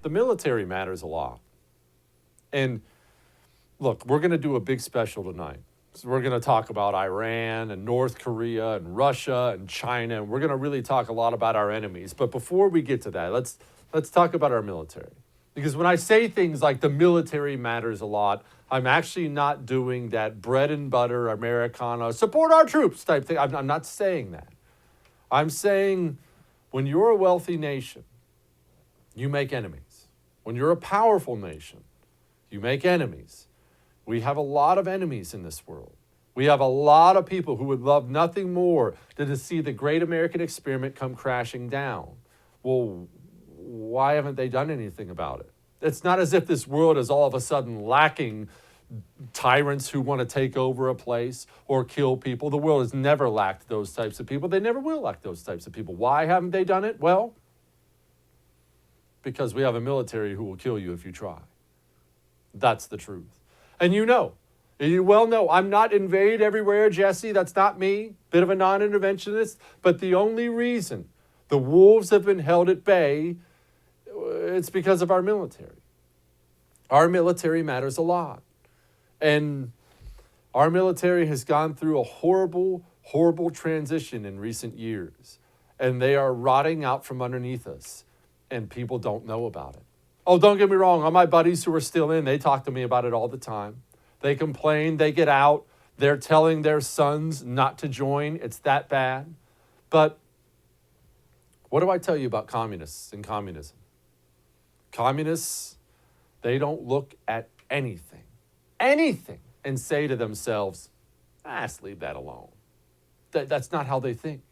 The military matters a lot. And look, we're going to do a big special tonight. So we're going to talk about Iran and North Korea and Russia and China, and we're going to really talk a lot about our enemies. But before we get to that, let's talk about our military. Because when I say things like the military matters a lot, I'm actually not doing that bread and butter Americana, support our troops type thing. I'm not saying that. I'm saying when you're a wealthy nation, you make enemies. When you're a powerful nation, you make enemies. We have a lot of enemies in this world. We have a lot of people who would love nothing more than to see the great American experiment come crashing down. Well, why haven't they done anything about it? It's not as if this world is all of a sudden lacking tyrants who want to take over a place or kill people. The world has never lacked those types of people. They never will lack those types of people. Why haven't they done it? Well, because we have a military who will kill you if you try. That's the truth. And you well know, I'm not invade everywhere, Jesse. That's not me. Bit of a non-interventionist. But the only reason the wolves have been held at bay, it's because of our military. Our military matters a lot. And our military has gone through a horrible, horrible transition in recent years. And they are rotting out from underneath us. And people don't know about it. Oh, don't get me wrong. All my buddies who are still in, they talk to me about it all the time. They complain, they get out. They're telling their sons not to join. It's that bad. But what do I tell you about communists and communism? Communists, they don't look at anything, and say to themselves, let's leave that alone. That's not how they think.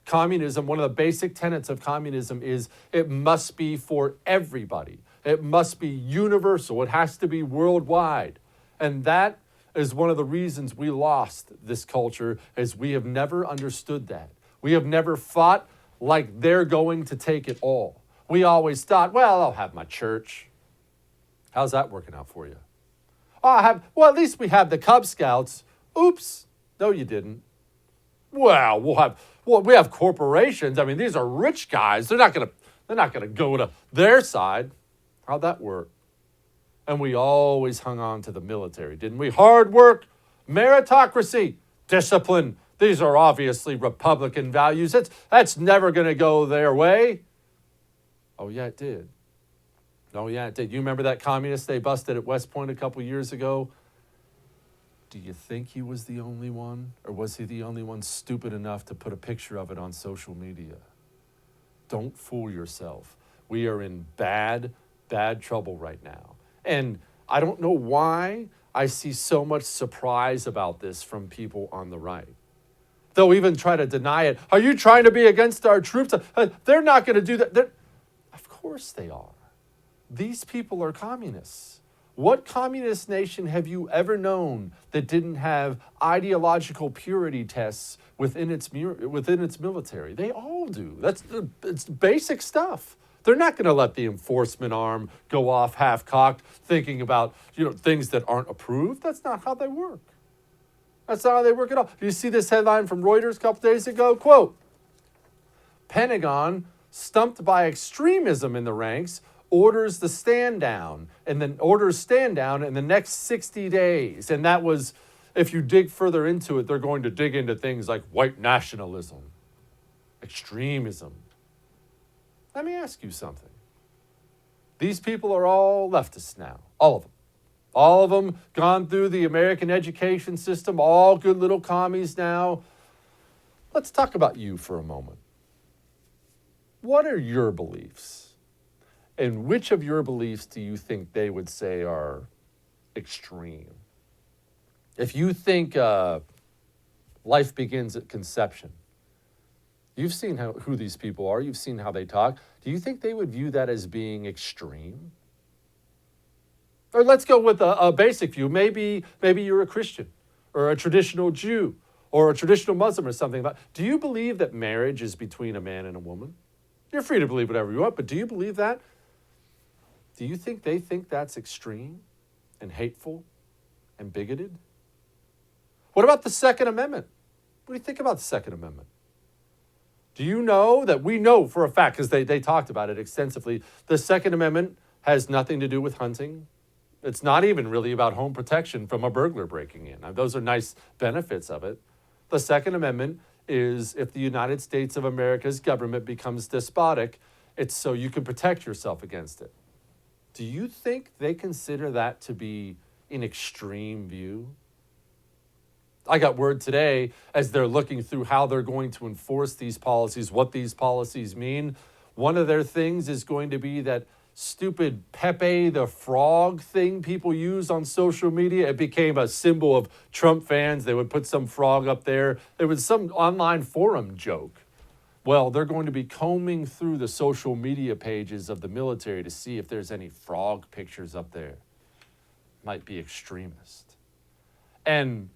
Communism, one of the basic tenets of communism is it must be for everybody. It must be universal. It has to be worldwide. And that is one of the reasons we lost this culture, is we have never understood that. We have never fought like they're going to take it all. We always thought, well, I'll have my church. How's that working out for you? Oh, at least we have the Cub Scouts. Oops. No, you didn't. Well, we have corporations. I mean, these are rich guys. They're not gonna go to their side. How'd that work? And we always hung on to the military, didn't we? Hard work, meritocracy, discipline. These are obviously Republican values. That's never gonna go their way. Oh yeah, it did. Oh yeah, it did. You remember that communist they busted at West Point a couple years ago? Do you think he was the only one? Or was he the only one stupid enough to put a picture of it on social media? Don't fool yourself. We are in bad, bad trouble right now. And I don't know why I see so much surprise about this from people on the right. They'll even try to deny it. Are you trying to be against our troops? They're not going to do that. Of course they are. These people are communists. What communist nation have you ever known that didn't have ideological purity tests within its military? They all do. It's basic stuff. They're not going to let the enforcement arm go off half-cocked thinking about things that aren't approved. That's not how they work. That's not how they work at all. You see this headline from Reuters a couple days ago? Quote, Pentagon stumped by extremism in the ranks orders stand down in the next 60 days. And that was, if you dig further into it, they're going to dig into things like white nationalism, extremism. Let me ask you something. These people are all leftists now, all of them. All of them gone through the American education system, all good little commies now. Let's talk about you for a moment. What are your beliefs? And which of your beliefs do you think they would say are extreme? If you think life begins at conception, you've seen who these people are. You've seen how they talk. Do you think they would view that as being extreme? Or let's go with a basic view. Maybe you're a Christian or a traditional Jew or a traditional Muslim or something. Do you believe that marriage is between a man and a woman? You're free to believe whatever you want, but do you believe that? Do you think they think that's extreme and hateful and bigoted? What about the Second Amendment? What do you think about the Second Amendment? Do you know that we know for a fact, because they talked about it extensively, the Second Amendment has nothing to do with hunting. It's not even really about home protection from a burglar breaking in. Now, those are nice benefits of it. The Second Amendment is if the United States of America's government becomes despotic, it's so you can protect yourself against it. Do you think they consider that to be an extreme view? I got word today as they're looking through how they're going to enforce these policies, what these policies mean. One of their things is going to be that stupid Pepe the Frog thing people use on social media. It became a symbol of Trump fans. They would put some frog up there. It was some online forum joke. Well, they're going to be combing through the social media pages of the military to see if there's any frog pictures up there. Might be extremist. And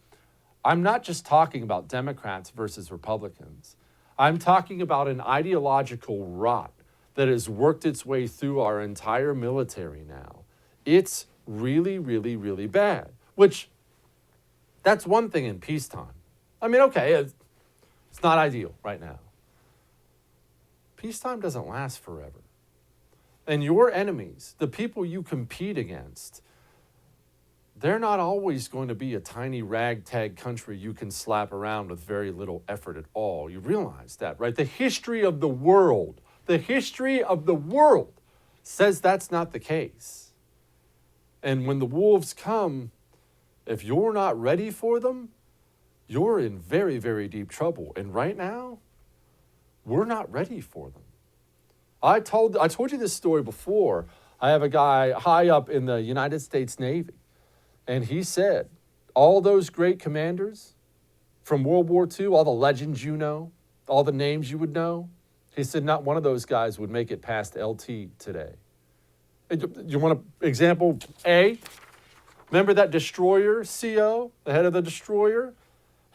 I'm not just talking about Democrats versus Republicans. I'm talking about an ideological rot that has worked its way through our entire military now. It's really, really, really bad, which that's one thing in peacetime. I mean, okay, it's not ideal right now. Peacetime doesn't last forever. And your enemies, the people you compete against, they're not always going to be a tiny ragtag country you can slap around with very little effort at all. You realize that, right? The history of the world says that's not the case. And when the wolves come, if you're not ready for them, you're in very, very deep trouble. And right now, we're not ready for them. I told you this story before. I have a guy high up in the United States Navy, and he said, all those great commanders from World War II, all the legends you know, all the names you would know, he said not one of those guys would make it past LT today. You want an example A? Remember that destroyer CO, the head of the destroyer?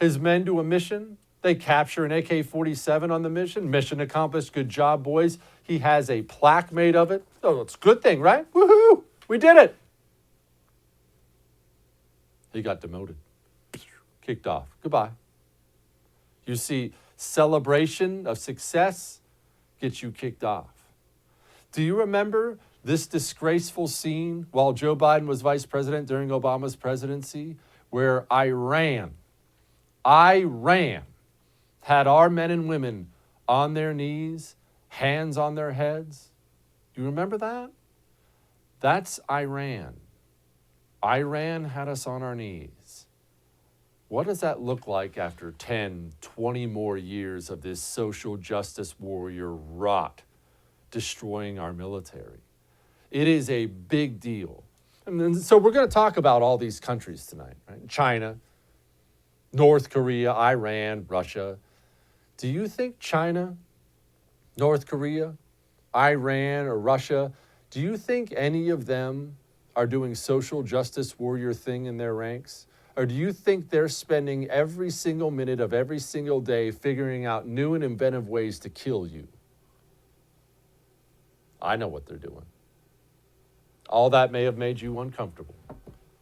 His men do a mission. They capture an AK-47 on the mission. Mission accomplished. Good job, boys. He has a plaque made of it. Oh, it's a good thing, right? Woohoo! We did it. He got demoted. Kicked off. Goodbye. You see, celebration of success gets you kicked off. Do you remember this disgraceful scene while Joe Biden was vice president during Obama's presidency, where Iran had our men and women on their knees, hands on their heads? Do you remember that? That's Iran. Iran had us on our knees. What does that look like after 10, 20 more years of this social justice warrior rot destroying our military? It is a big deal. And so we're going to talk about all these countries tonight, right? China, North Korea, Iran, Russia. Do you think China, North Korea, Iran, or Russia, do you think any of them are doing social justice warrior thing in their ranks? Or do you think they're spending every single minute of every single day figuring out new and inventive ways to kill you? I know what they're doing. All that may have made you uncomfortable,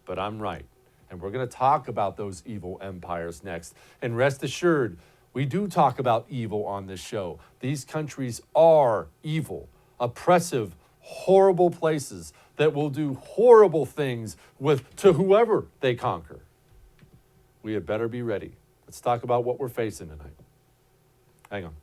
but I'm right. And we're going to talk about those evil empires next. And rest assured, we do talk about evil on this show. These countries are evil, oppressive, horrible places that will do horrible things to whoever they conquer. We had better be ready. Let's talk about what we're facing tonight. Hang on.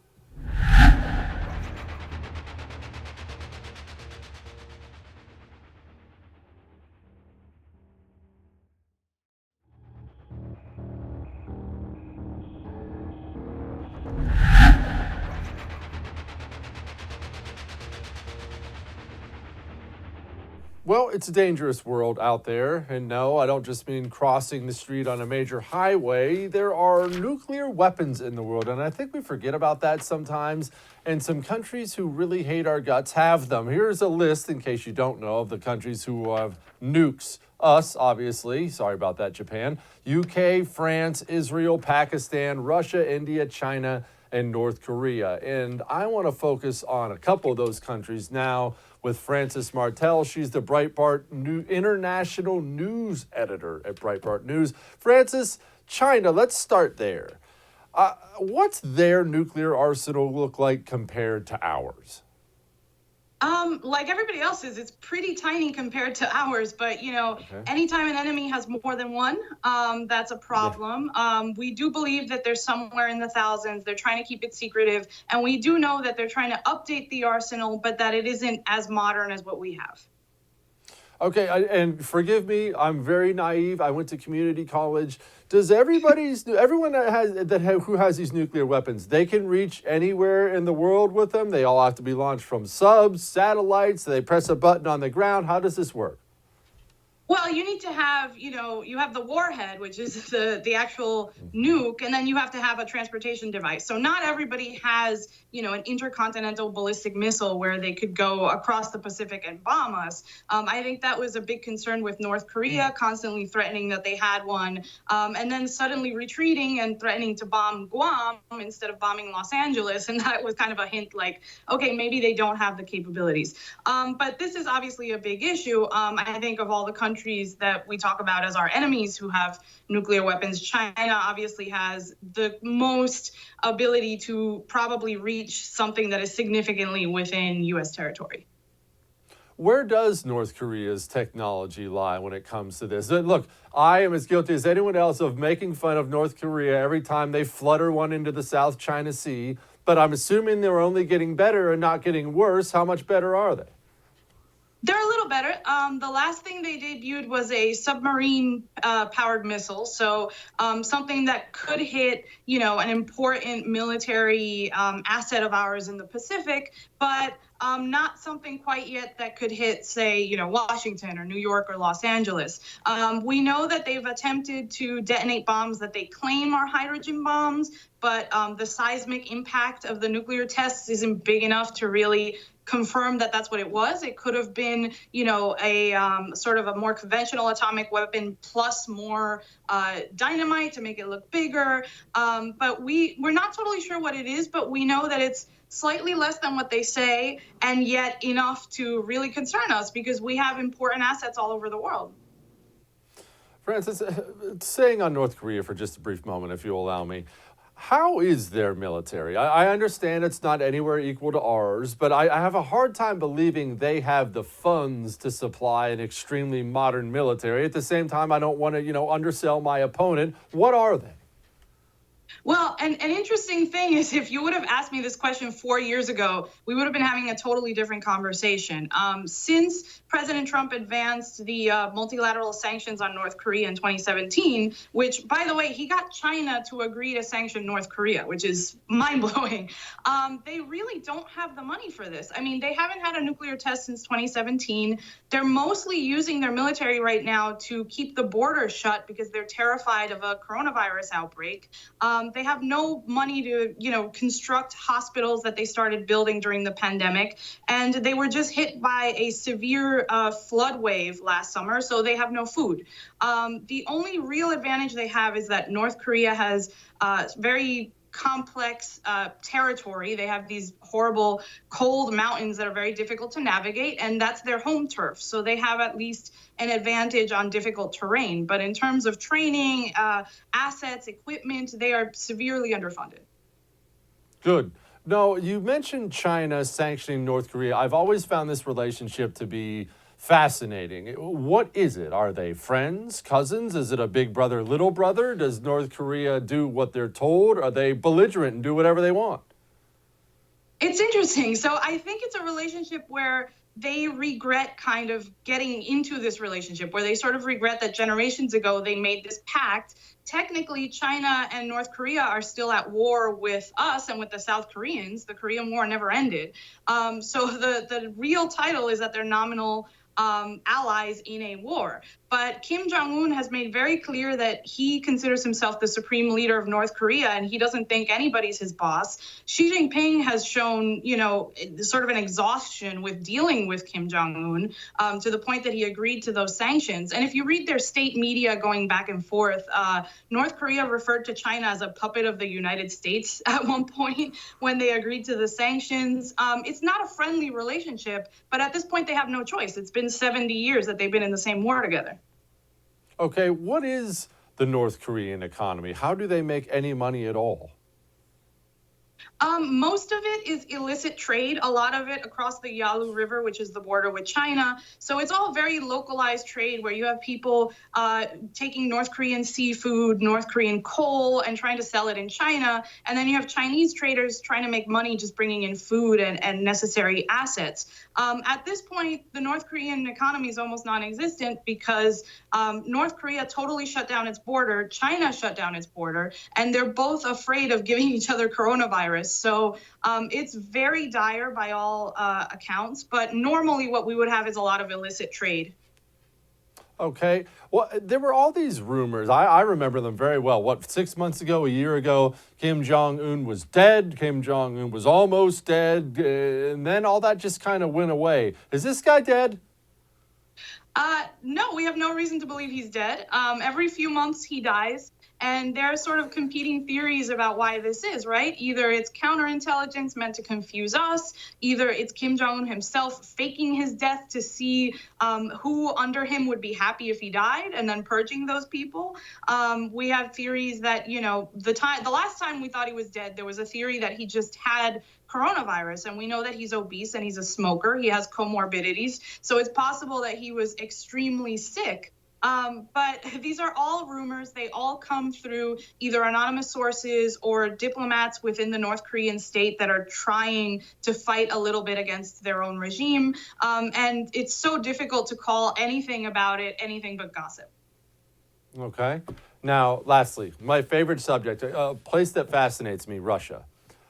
Well, it's a dangerous world out there. And no, I don't just mean crossing the street on a major highway. There are nuclear weapons in the world, and I think we forget about that sometimes. And some countries who really hate our guts have them. Here's a list, in case you don't know, of the countries who have nukes. Us, obviously. Sorry about that, Japan. UK, France, Israel, Pakistan, Russia, India, China, and North Korea. And I want to focus on a couple of those countries now with Frances Martel. She's the Breitbart international news editor at Breitbart News. Frances, China, let's start there. What's their nuclear arsenal look like compared to ours? Like everybody else's, it's pretty tiny compared to ours. But Okay. anytime an enemy has more than one, that's a Yeah. problem. We do believe that there's somewhere in the thousands. They're trying to keep it secretive, and we do know that they're trying to update the arsenal, but that it isn't as modern as what we have. Okay, and forgive me, I'm very naive. I went to community college. Does everyone who has these nuclear weapons, they can reach anywhere in the world with them? They all have to be launched from subs, satellites. They press a button on the ground. How does this work? Well, you need to have, you have the warhead, which is the actual nuke, and then you have to have a transportation device. So not everybody has, an intercontinental ballistic missile where they could go across the Pacific and bomb us. I think that was a big concern with North Korea, constantly threatening that they had one, and then suddenly retreating and threatening to bomb Guam instead of bombing Los Angeles. And that was kind of a hint like, okay, maybe they don't have the capabilities. But this is obviously a big issue. I think of all the countries that we talk about as our enemies who have nuclear weapons, China obviously has the most ability to probably reach something that is significantly within U.S. territory. Where does North Korea's technology lie when it comes to this? Look, I am as guilty as anyone else of making fun of North Korea every time they flutter one into the South China Sea, but I'm assuming they're only getting better and not getting worse. How much better are they? They're a little better. The last thing they debuted was a submarine powered missile. So something that could hit, an important military asset of ours in the Pacific, but not something quite yet that could hit, say, Washington or New York or Los Angeles. We know that they've attempted to detonate bombs that they claim are hydrogen bombs, but the seismic impact of the nuclear tests isn't big enough to really confirm that that's what it was. It could have been, a sort of a more conventional atomic weapon plus more dynamite to make it look bigger. But we're not totally sure what it is, but we know that it's slightly less than what they say, and yet enough to really concern us because we have important assets all over the world. Francis, staying on North Korea for just a brief moment, if you'll allow me. How is their military? I understand it's not anywhere equal to ours, but I have a hard time believing they have the funds to supply an extremely modern military. At the same time, I don't want to, undersell my opponent. What are they? Well, and an interesting thing is if you would have asked me this question 4 years ago, we would have been having a totally different conversation. Since President Trump advanced the multilateral sanctions on North Korea in 2017, which, by the way, he got China to agree to sanction North Korea, which is mind-blowing. They really don't have the money for this. I mean, they haven't had a nuclear test since 2017. They're mostly using their military right now to keep the border shut because they're terrified of a coronavirus outbreak. They have no money to, construct hospitals that they started building during the pandemic. And they were just hit by a severe flood wave last summer, so they have no food. The only real advantage they have is that North Korea has very complex territory. They have these horrible cold mountains that are very difficult to navigate, and that's their home turf. So they have at least an advantage on difficult terrain. But in terms of training, assets, equipment, they are severely underfunded. Good. No, you mentioned China sanctioning North Korea. I've always found this relationship to be fascinating. What is it? Are they friends, cousins? Is it a big brother, little brother? Does North Korea do what they're told? Are they belligerent and do whatever they want? It's interesting. So I think it's a relationship where they regret kind of getting into this relationship, where they sort of regret that generations ago they made this pact. Technically, China and North Korea are still at war with us and with the South Koreans. The Korean War never ended. So the real title is that they're nominal allies in a war. But Kim Jong-un has made very clear that he considers himself the supreme leader of North Korea, and he doesn't think anybody's his boss. Xi Jinping has shown, sort of an exhaustion with dealing with Kim Jong-un to the point that he agreed to those sanctions. And if you read their state media going back and forth, North Korea referred to China as a puppet of the United States at one point when they agreed to the sanctions. It's not a friendly relationship, but at this point they have no choice. It's been 70 years that they've been in the same war together. Okay, what is the North Korean economy? How do they make any money at all? Most of it is illicit trade, a lot of it across the Yalu River, which is the border with China. So it's all very localized trade where you have people taking North Korean seafood, North Korean coal, and trying to sell it in China. And then you have Chinese traders trying to make money just bringing in food and necessary assets. At this point, the North Korean economy is almost non-existent because North Korea totally shut down its border, China shut down its border, and they're both afraid of giving each other coronavirus. So it's very dire by all accounts, but normally what we would have is a lot of illicit trade. Okay. Well, there were all these rumors. I remember them very well. What, 6 months ago, a year ago, Kim Jong-un was dead. Kim Jong-un was almost dead. And then all that just kind of went away. Is this guy dead? No, we have no reason to believe he's dead. Every few months he dies. And there are sort of competing theories about why this is, right? Either it's counterintelligence meant to confuse us, either it's Kim Jong-un himself faking his death to see who under him would be happy if he died and then purging those people. We have theories that, the last time we thought he was dead, there was a theory that he just had coronavirus, and we know that he's obese and he's a smoker. He has comorbidities. So it's possible that he was extremely sick. But these are all rumors. They all come through either anonymous sources or diplomats within the North Korean state that are trying to fight a little bit against their own regime. And it's so difficult to call anything about it anything but gossip. Okay. Now, lastly, my favorite subject, a place that fascinates me, Russia.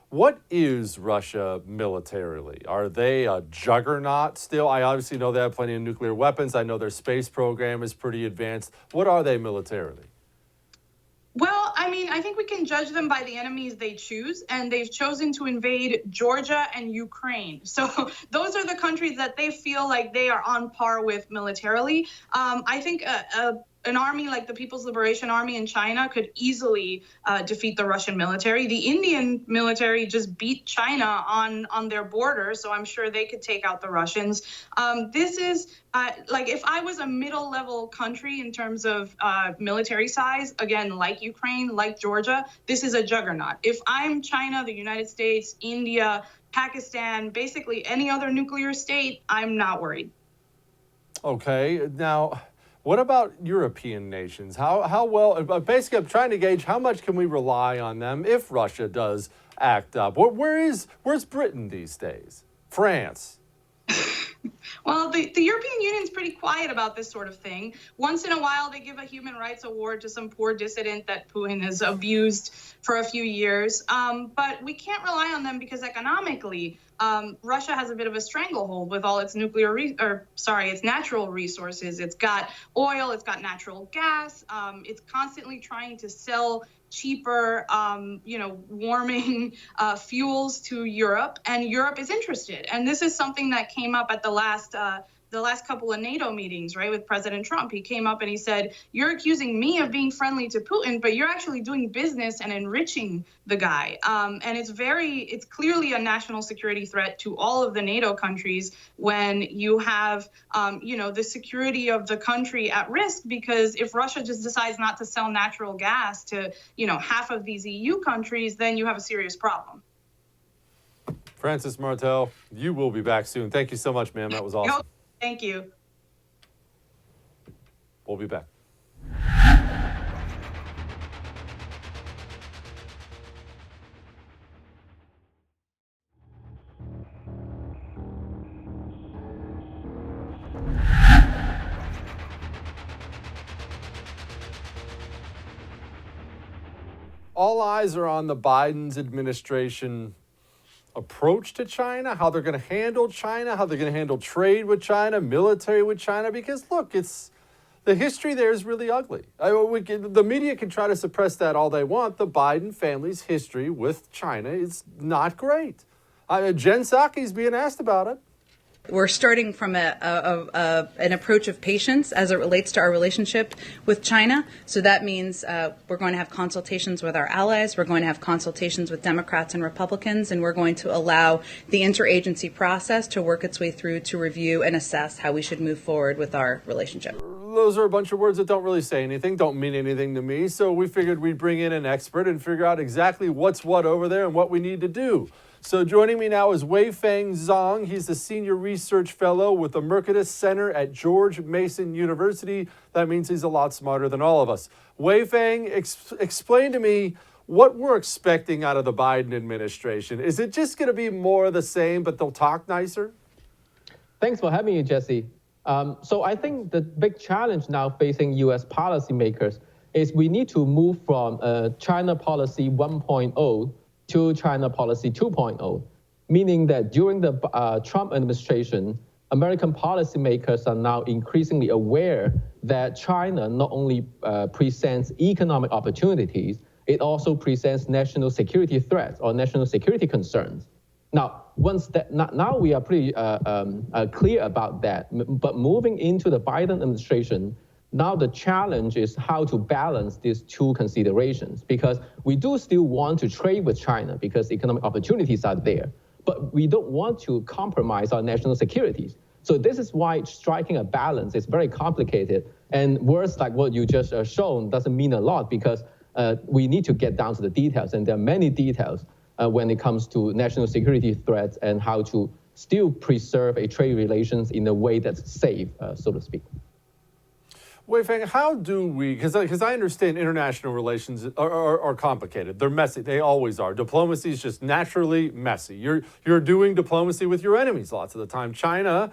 What is Russia militarily? Are they a juggernaut still? I obviously know they have plenty of nuclear weapons. I know their space program is pretty advanced. What are they militarily? Well, I mean, I think we can judge them by the enemies they choose, and they've chosen to invade Georgia and Ukraine. So those are the countries that they feel like they are on par with militarily. I think an army like the People's Liberation Army in China could easily defeat the Russian military. The Indian military just beat China on their border, so I'm sure they could take out the Russians. This is like if I was a middle-level country in terms of military size, again, like Ukraine, like Georgia, this is a juggernaut. If I'm China, the United States, India, Pakistan, basically any other nuclear state, I'm not worried. Okay. Now, what about European nations? How well, basically, I'm trying to gauge how much can we rely on them if Russia does act up? Where's Britain these days? France? Well, the European Union's pretty quiet about this sort of thing. Once in a while, they give a human rights award to some poor dissident that Putin has abused for a few years. But we can't rely on them because economically, Russia has a bit of a stranglehold with all its its natural resources. It's got oil, it's got natural gas. It's constantly trying to sell cheaper, warming fuels to Europe, and Europe is interested. And this is something that came up at the last couple of NATO meetings, right, with President Trump. He came up and he said, "You're accusing me of being friendly to Putin, but you're actually doing business and enriching the guy." And it's clearly a national security threat to all of the NATO countries when you have, the security of the country at risk, because if Russia just decides not to sell natural gas to, half of these EU countries, then you have a serious problem. Frances Martel, you will be back soon. Thank you so much, ma'am. That was awesome. Thank you. We'll be back. All eyes are on the Biden's administration approach to China, how they're going to handle China, how they're going to handle trade with China, military with China, because look, the history there is really ugly. The media can try to suppress that all they want. The Biden family's history with China is not great. Jen Psaki's being asked about it. We're starting from an approach of patience as it relates to our relationship with China. So that means we're going to have consultations with our allies, we're going to have consultations with Democrats and Republicans, and we're going to allow the interagency process to work its way through to review and assess how we should move forward with our relationship. those are a bunch of words that don't really say anything, don't mean anything to me. So we figured we'd bring in an expert and figure out exactly what's what over there and what we need to do. So joining me now is Weifeng Zhang. He's the Senior Research Fellow with the Mercatus Center at George Mason University. That means he's a lot smarter than all of us. Weifeng, explain to me what we're expecting out of the Biden administration. Is it just going to be more of the same, but they'll talk nicer? Thanks for having me, Jesse. So I think the big challenge now facing U.S. policymakers is we need to move from China policy 1.0 to China policy 2.0, meaning that during the Trump administration, American policymakers are now increasingly aware that China not only presents economic opportunities, it also presents national security threats or national security concerns. Now, now we are pretty clear about that, but moving into the Biden administration, now the challenge is how to balance these two considerations, because we do still want to trade with China because economic opportunities are there, but we don't want to compromise our national securities. So this is why striking a balance is very complicated, and words like what you just shown doesn't mean a lot because we need to get down to the details, and there are many details when it comes to national security threats and how to still preserve a trade relations in a way that's safe, so to speak. Weifeng, how do we, because I understand international relations are complicated. They're messy. They always are. Diplomacy is just naturally messy. You're doing diplomacy with your enemies lots of the time. China,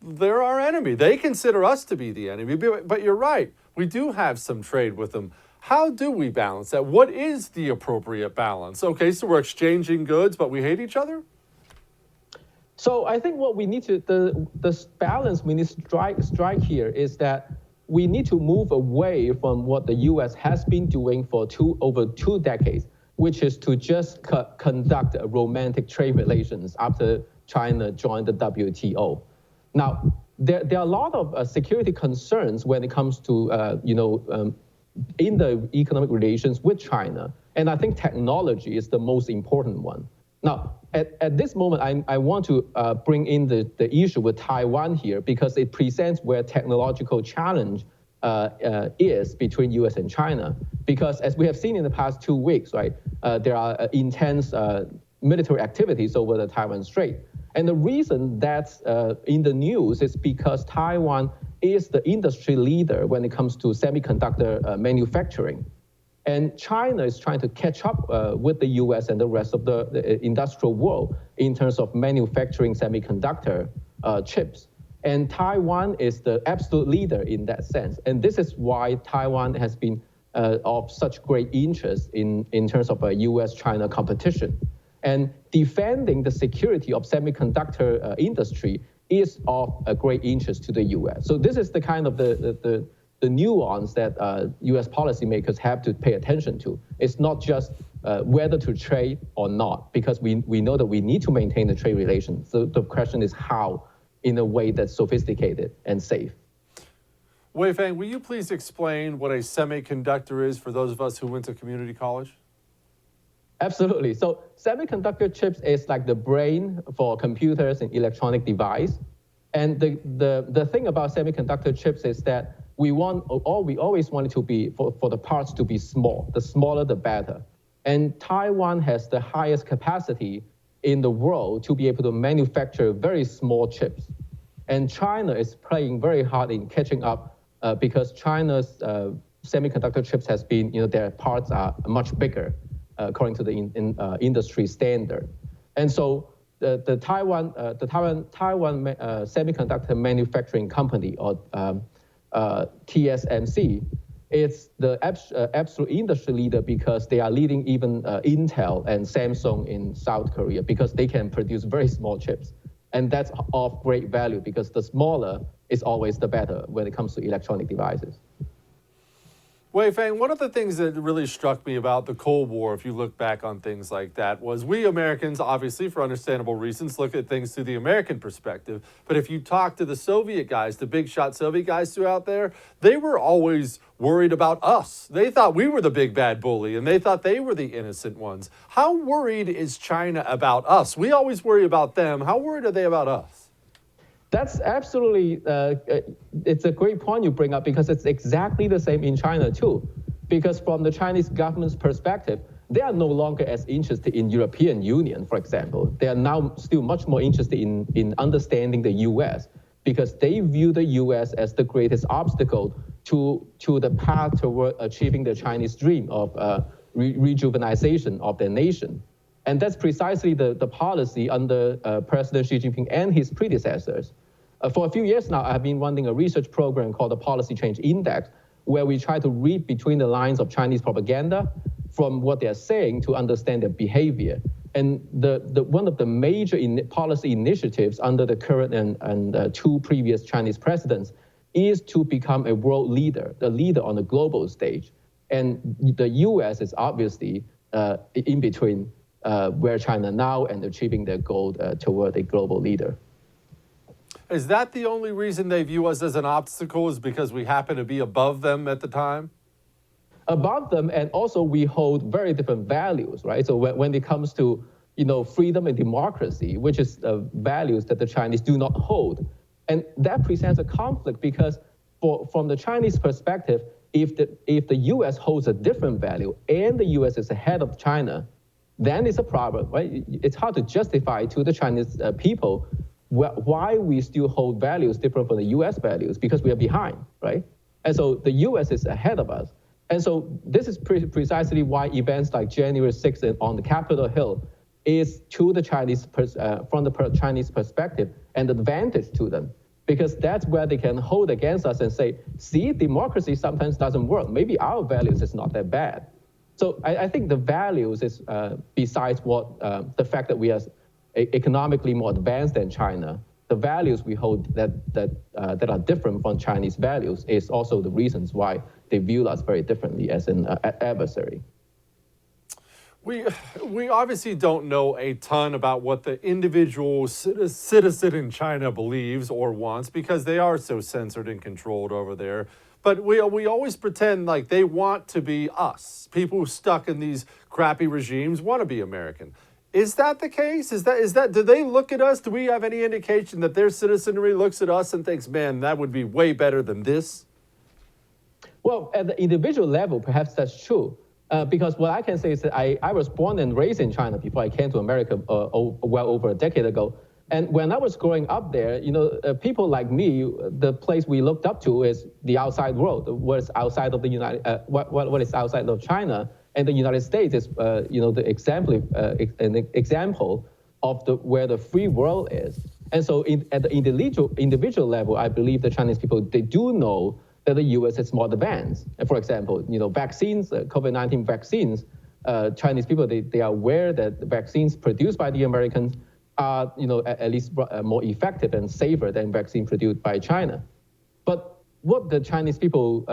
they're our enemy. They consider us to be the enemy. But you're right. We do have some trade with them. How do we balance that? What is the appropriate balance? Okay, so we're exchanging goods, but we hate each other? So I think what we need to, the balance we need to strike here is that we need to move away from what the U.S. has been doing for over 2 decades, which is to just conduct romantic trade relations after China joined the WTO. Now, there are a lot of security concerns when it comes to, in the economic relations with China. And I think technology is the most important one. Now, at this moment, I want to bring in the issue with Taiwan here because it presents where technological challenge is between U.S. and China. Because as we have seen in the past 2 weeks, right, there are intense military activities over the Taiwan Strait. And the reason that's in the news is because Taiwan is the industry leader when it comes to semiconductor manufacturing. And China is trying to catch up with the U.S. and the rest of the industrial world in terms of manufacturing semiconductor chips. And Taiwan is the absolute leader in that sense. And this is why Taiwan has been of such great interest in terms of a U.S.-China competition. And defending the security of semiconductor industry is of a great interest to the U.S. So this is the kind of the nuance that U.S. policymakers have to pay attention to. It's not just whether to trade or not, because we know that we need to maintain the trade relations. So the question is how, in a way that's sophisticated and safe. Weifeng, will you please explain what a semiconductor is for those of us who went to community college? Absolutely. So semiconductor chips is like the brain for computers and electronic device. And the thing about semiconductor chips is that we always want it to be, for the parts to be small. The smaller, the better. And Taiwan has the highest capacity in the world to be able to manufacture very small chips. And China is playing very hard in catching up because China's semiconductor chips has been, their parts are much bigger according to the industry standard. And so the Taiwan Semiconductor Manufacturing Company, or TSMC, is the absolute industry leader because they are leading even Intel and Samsung in South Korea because they can produce very small chips. And that's of great value because the smaller is always the better when it comes to electronic devices. Weifeng, one of the things that really struck me about the Cold War, if you look back on things like that, was we Americans, obviously for understandable reasons, look at things through the American perspective. But if you talk to the Soviet guys, the big shot Soviet guys who out there, they were always worried about us. They thought we were the big bad bully, and they thought they were the innocent ones. How worried is China about us? We always worry about them. How worried are they about us? That's absolutely, it's a great point you bring up because it's exactly the same in China too. Because from the Chinese government's perspective, they are no longer as interested in European Union, for example. They are now still much more interested in understanding the US because they view the US as the greatest obstacle to the path toward achieving the Chinese dream of rejuvenization of their nation. And that's precisely the policy under President Xi Jinping and his predecessors. For a few years now, I've been running a research program called the Policy Change Index, where we try to read between the lines of Chinese propaganda from what they're saying to understand their behavior. And one of the major policy initiatives under the current and two previous Chinese presidents is to become a world leader, the leader on the global stage. And the US is obviously in between where China now and achieving their goal toward a global leader. Is that the only reason they view us as an obstacle, is because we happen to be above them at the time? Above them, and also we hold very different values, right? So when it comes to freedom and democracy, which is values that the Chinese do not hold, and that presents a conflict because from the Chinese perspective, if the U.S. holds a different value and the U.S. is ahead of China, then it's a problem, right? It's hard to justify to the Chinese people why we still hold values different from the U.S. values, because we are behind, right? And so the U.S. is ahead of us. And so this is precisely why events like January 6th on the Capitol Hill is to the Chinese, from the Chinese perspective, an advantage to them, because that's where they can hold against us and say, see, democracy sometimes doesn't work. Maybe our values is not that bad. So I think the values is, besides what the fact that we are economically more advanced than China, the values we hold that are different from Chinese values is also the reasons why they view us very differently as an adversary. We obviously don't know a ton about what the individual citizen in China believes or wants, because they are so censored and controlled over there. But we always pretend like they want to be us. People stuck in these crappy regimes want to be American. Is that the case? Is that do they look at us? Do we have any indication that their citizenry looks at us and thinks, man, that would be way better than this? Well, at the individual level, perhaps that's true. Because what I can say is that I was born and raised in China before I came to America well over a decade ago. And when I was growing up there, people like me, the place we looked up to is the outside world, what's outside of the what is outside of China. And the United States is, the an example of where the free world is. And so at the individual level, I believe the Chinese people, they do know that the U.S. is more advanced. And for example, vaccines, COVID-19 vaccines, Chinese people, they are aware that the vaccines produced by the Americans are, at least more effective and safer than vaccine produced by China. But what the Chinese people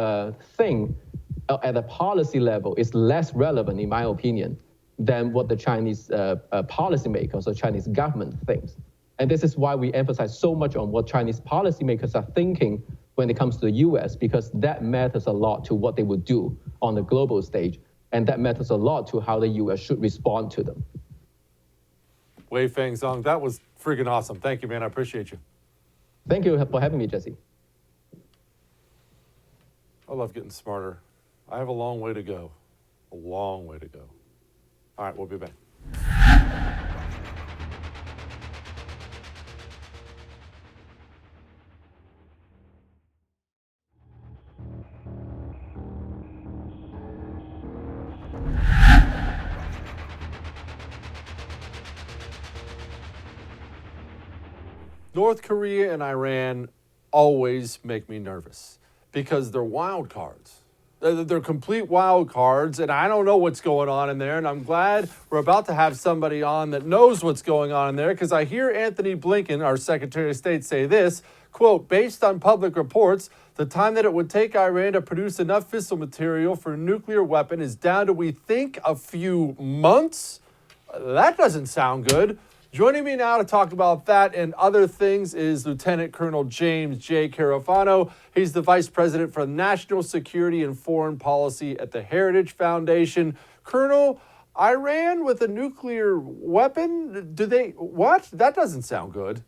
think at a policy level is less relevant, in my opinion, than what the Chinese policymakers or Chinese government thinks. And this is why we emphasize so much on what Chinese policymakers are thinking when it comes to the U.S., because that matters a lot to what they would do on the global stage, and that matters a lot to how the U.S. should respond to them. Wei-Feng Zhang, that was friggin' awesome. Thank you, man. I appreciate you. Thank you for having me, Jesse. I love getting smarter. I have a long way to go. A long way to go. All right, we'll be back. North Korea and Iran always make me nervous because they're wild cards. They're complete wild cards, and I don't know what's going on in there, and I'm glad we're about to have somebody on that knows what's going on in there, because I hear Anthony Blinken, our Secretary of State, say this, quote, based on public reports, the time that it would take Iran to produce enough fissile material for a nuclear weapon is down to, we think, a few months? That doesn't sound good. Joining me now to talk about that and other things is Lieutenant Colonel James Jay Carafano. He's the Vice President for National Security and Foreign Policy at the Heritage Foundation. Colonel, Iran with a nuclear weapon? What? That doesn't sound good.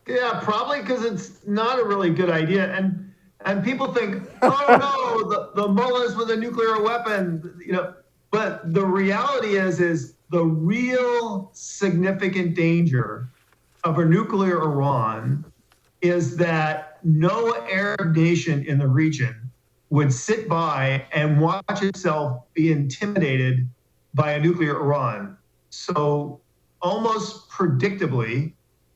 Yeah, probably because it's not a really good idea. And people think, oh no, the mullahs with a nuclear weapon, But the reality is the real significant danger of a nuclear Iran is that no Arab nation in the region would sit by and watch itself be intimidated by a nuclear Iran. So almost predictably,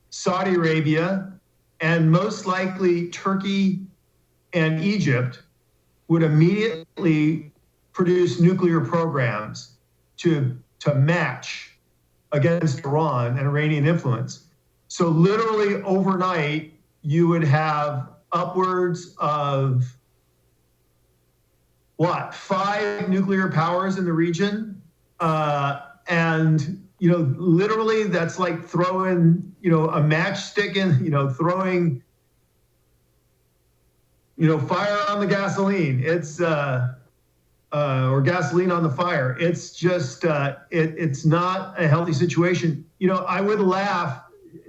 Saudi Arabia and most likely Turkey and Egypt would immediately produce nuclear programs to match against Iran and Iranian influence. So literally overnight, you would have upwards of 5 nuclear powers in the region, and literally that's like throwing a matchstick in, throwing fire on the gasoline. It's or gasoline on the fire. It's just it's not a healthy situation. I would laugh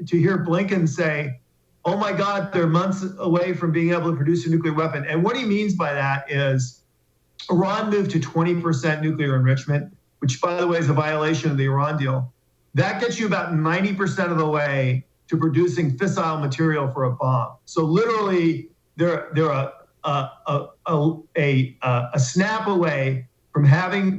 to hear Blinken say, "Oh my God, they're months away from being able to produce a nuclear weapon." And what he means by that is Iran moved to 20% nuclear enrichment, which, by the way, is a violation of the Iran deal. That gets you about 90% of the way to producing fissile material for a bomb. So literally, they're a snap away from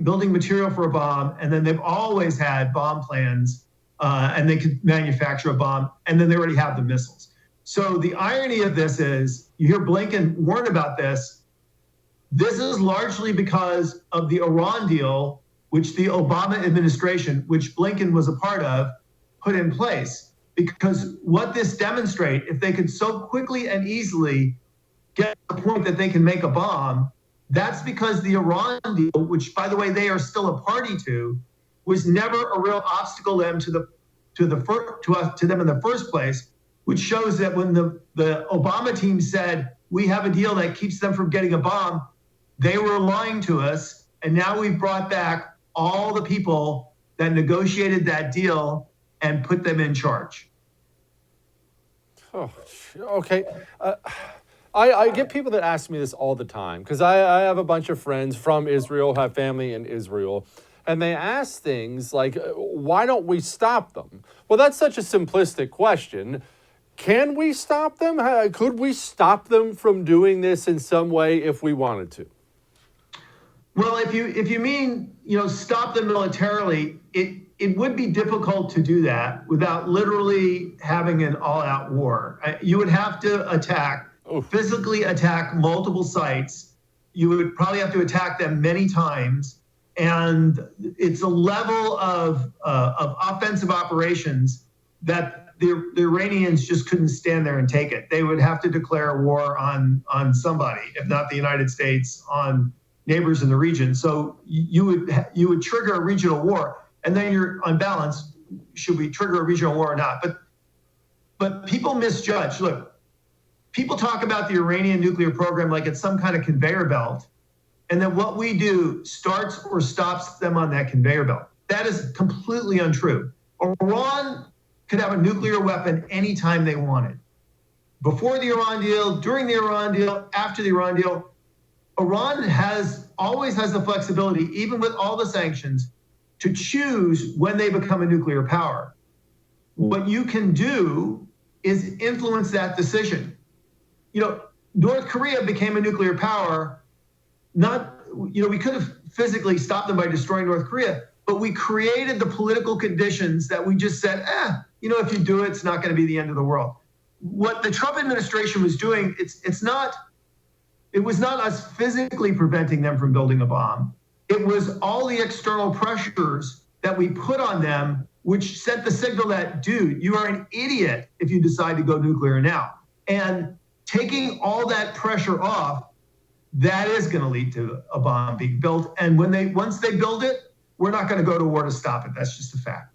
building material for a bomb, and then they've always had bomb plans, and they could manufacture a bomb, and then they already have the missiles. So the irony of this is, you hear Blinken warn about this. This is largely because of the Iran deal, which the Obama administration, which Blinken was a part of, put in place. Because what this demonstrates, if they could so quickly and easily get to the point that they can make a bomb, that's because the Iran deal, which, by the way, they are still a party to, was never a real obstacle to them in the first place, which shows that when the Obama team said, we have a deal that keeps them from getting a bomb, they were lying to us. And now we've brought back all the people that negotiated that deal and put them in charge. Oh, okay. I get people that ask me this all the time because I have a bunch of friends from Israel, have family in Israel, and they ask things like, why don't we stop them? Well, that's such a simplistic question. Can we stop them? Could we stop them from doing this in some way if we wanted to? Well, if you mean, stop them militarily, it would be difficult to do that without literally having an all-out war. You would have to physically attack multiple sites. You would probably have to attack them many times. And it's a level of offensive operations that the Iranians just couldn't stand there and take it. They would have to declare war on somebody, if not the United States, on neighbors in the region. So you would trigger a regional war, and then you're on balance. Should we trigger a regional war or not? But people misjudge. Look, people talk about the Iranian nuclear program like it's some kind of conveyor belt, and then what we do starts or stops them on that conveyor belt. That is completely untrue. Iran could have a nuclear weapon anytime they wanted. Before the Iran deal, during the Iran deal, after the Iran deal. Iran always has the flexibility, even with all the sanctions, to choose when they become a nuclear power. What you can do is influence that decision. North Korea became a nuclear power. We could have physically stopped them by destroying North Korea, but we created the political conditions that we just said, if you do it, it's not going to be the end of the world. What the Trump administration was doing, it was not us physically preventing them from building a bomb. It was all the external pressures that we put on them, which sent the signal that, dude, you are an idiot if you decide to go nuclear now. And taking all that pressure off, that is going to lead to a bomb being built. And once they build it, we're not going to go to war to stop it. That's just a fact.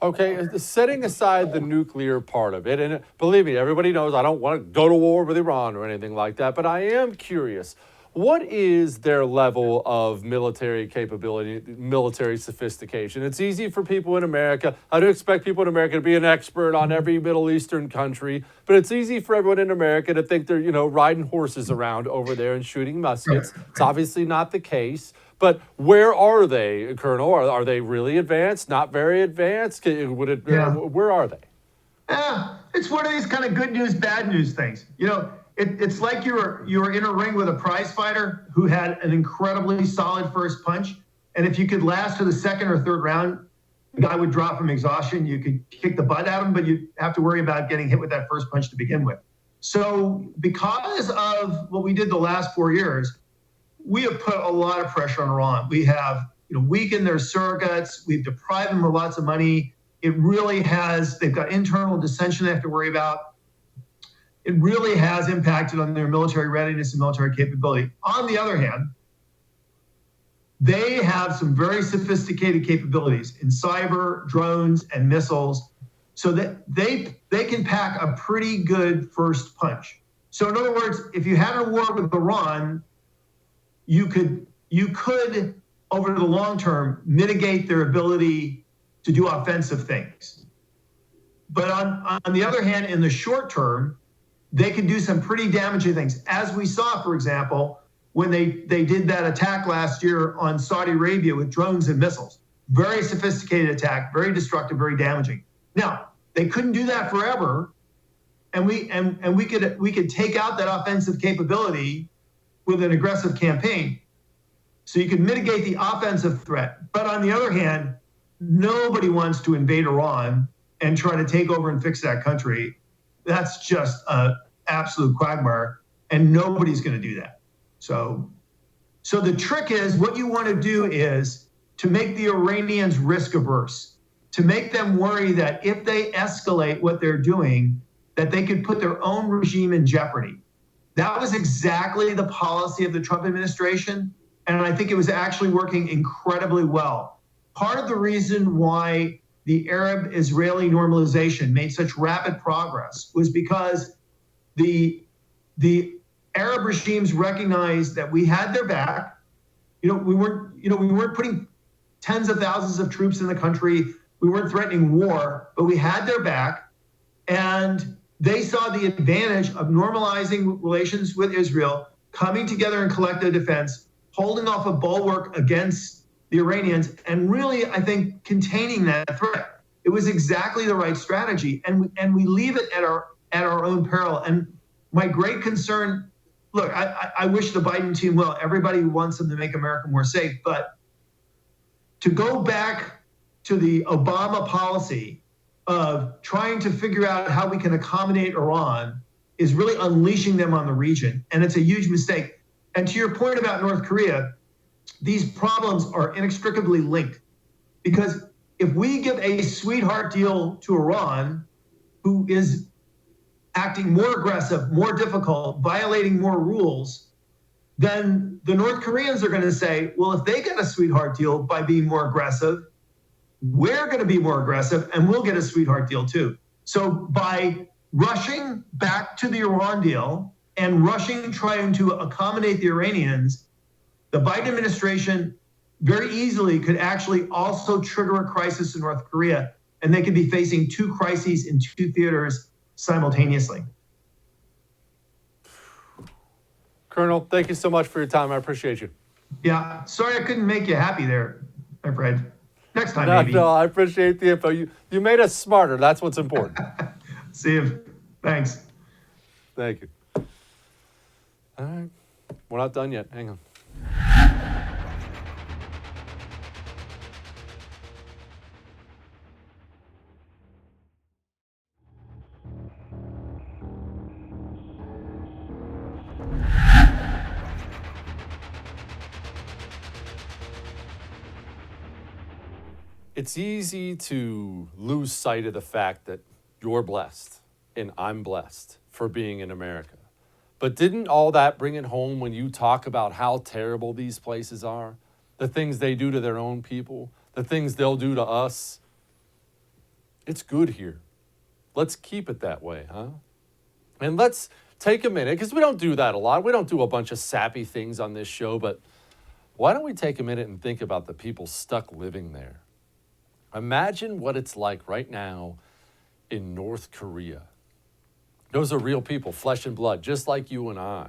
Okay, setting aside the nuclear part of it, and believe me, everybody knows I don't want to go to war with Iran or anything like that, but I am curious. What is their level of military capability, military sophistication? It's easy for people in America. I don't expect people in America to be an expert on every Middle Eastern country, but it's easy for everyone in America to think they're, riding horses around over there and shooting muskets. It's obviously not the case. But where are they, Colonel? Are they really advanced? Not very advanced? Where are they? It's one of these kind of good news, bad news things. It's like you were in a ring with a prize fighter who had an incredibly solid first punch, and if you could last to the second or third round, the guy would drop from exhaustion. You could kick the butt at him, but you'd have to worry about getting hit with that first punch to begin with. So because of what we did the last 4 years, we have put a lot of pressure on Iran. We have weakened their surrogates. We've deprived them of lots of money. It really has, they've got internal dissension they have to worry about. It really has impacted on their military readiness and military capability. On the other hand, they have some very sophisticated capabilities in cyber, drones, and missiles, so that they can pack a pretty good first punch. So in other words, if you had a war with Iran, you could over the long term mitigate their ability to do offensive things. But on the other hand, in the short term, they can do some pretty damaging things. As we saw, for example, when they did that attack last year on Saudi Arabia with drones and missiles. Very sophisticated attack, very destructive, very damaging. Now, they couldn't do that forever, and we could take out that offensive capability with an aggressive campaign. So you can mitigate the offensive threat. But on the other hand, nobody wants to invade Iran and try to take over and fix that country. That's just an absolute quagmire, and nobody's going to do that. So the trick is, what you want to do is to make the Iranians risk averse, to make them worry that if they escalate what they're doing, that they could put their own regime in jeopardy. That was exactly the policy of the Trump administration, and I think it was actually working incredibly well. Part of the reason why the Arab-Israeli normalization made such rapid progress was because the Arab regimes recognized that we had their back. We weren't putting tens of thousands of troops in the country. We weren't threatening war, but we had their back, and they saw the advantage of normalizing relations with Israel, coming together in collective defense, holding off a bulwark against the Iranians, and really, I think, containing that threat. It was exactly the right strategy, and we leave it at our own peril. And my great concern, look, I wish the Biden team well. Everybody wants them to make America more safe, but to go back to the Obama policy of trying to figure out how we can accommodate Iran is really unleashing them on the region, and it's a huge mistake. And to your point about North Korea, these problems are inextricably linked, because if we give a sweetheart deal to Iran, who is acting more aggressive, more difficult, violating more rules, then the North Koreans are going to say, well, if they get a sweetheart deal by being more aggressive, we're going to be more aggressive and we'll get a sweetheart deal too. So by rushing back to the Iran deal and rushing trying to accommodate the Iranians, the Biden administration very easily could actually also trigger a crisis in North Korea, and they could be facing two crises in two theaters simultaneously. Colonel, thank you so much for your time. I appreciate you. Yeah, sorry I couldn't make you happy there, my friend. Next time, maybe. No, I appreciate the info. You made us smarter. That's what's important. See you. Thanks. Thank you. All right. We're not done yet. Hang on. It's easy to lose sight of the fact that you're blessed and I'm blessed for being in America. But didn't all that bring it home when you talk about how terrible these places are? The things they do to their own people, the things they'll do to us. It's good here. Let's keep it that way, huh? And let's take a minute, because we don't do that a lot. We don't do a bunch of sappy things on this show, but why don't we take a minute and think about the people stuck living there? Imagine what it's like right now in North Korea. Those are real people, flesh and blood, just like you and I.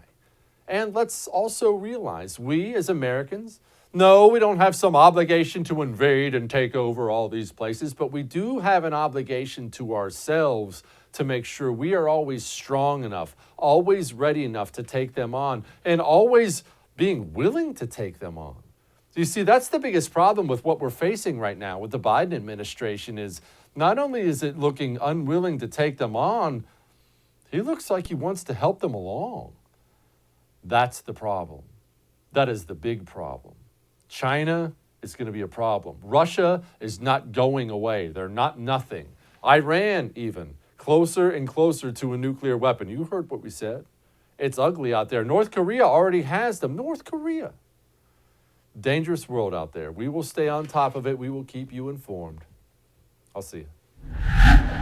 And let's also realize we as Americans, no, we don't have some obligation to invade and take over all these places, but we do have an obligation to ourselves to make sure we are always strong enough, always ready enough to take them on, and always being willing to take them on. You see, that's the biggest problem with what we're facing right now with the Biden administration is not only is it looking unwilling to take them on, he looks like he wants to help them along. That's the problem. That is the big problem. China is going to be a problem. Russia is not going away. They're not nothing. Iran even closer and closer to a nuclear weapon. You heard what we said. It's ugly out there. North Korea already has them. North Korea. Dangerous world out there. We will stay on top of it. We will keep you informed. I'll see you.